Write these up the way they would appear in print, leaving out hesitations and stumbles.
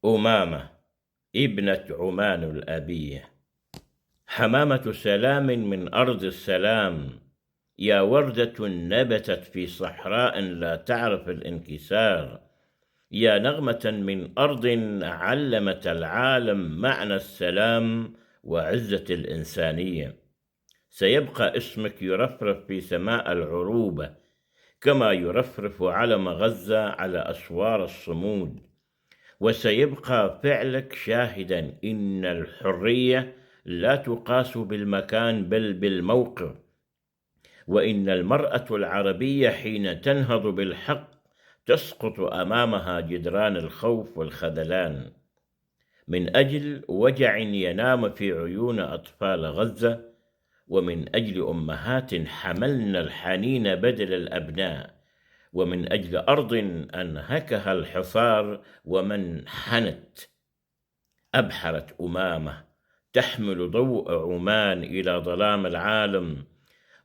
أمامة ابنة عمان الأبية، حمامة سلام من أرض السلام، يا وردة نبتت في صحراء لا تعرف الانكسار، يا نغمة من أرض علمت العالم معنى السلام وعزة الإنسانية. سيبقى اسمك يرفرف في سماء العروبة، كما يرفرف علم غزة على أسوار الصمود، وسيبقى فعلك شاهدا إن الحرية لا تقاس بالمكان بل بالموقف، وإن المرأة العربية حين تنهض بالحق تسقط أمامها جدران الخوف والخذلان. من أجل وجع ينام في عيون أطفال غزة، ومن أجل أمهات حملن الحنين بدل الأبناء، ومن أجل أرض أنهكها الحصار ومن حنت، أبحرت أمامة تحمل ضوء عمان إلى ظلام العالم،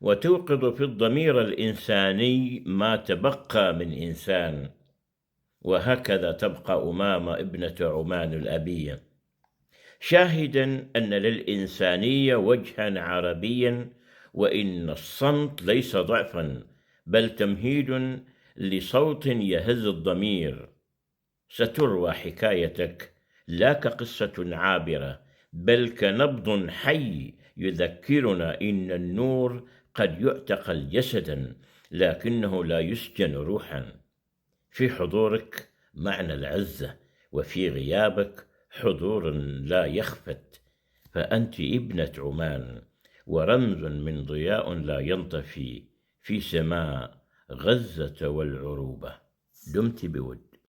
وتوقظ في الضمير الإنساني ما تبقى من إنسان. وهكذا تبقى أمامة ابنة عمان الأبية، شاهدا أن للإنسانية وجها عربيا، وإن الصمت ليس ضعفا بل تمهيد لصوت يهز الضمير. ستروى حكايتك لا كقصة عابرة بل كنبض حي يذكرنا إن النور قد يعتقل جسدا لكنه لا يسجن روحا. في حضورك معنى العزة، وفي غيابك حضور لا يخفت، فأنت ابنة عمان ورمز من ضياء لا ينطفي في سماء غزة والعروبة. دمت بود.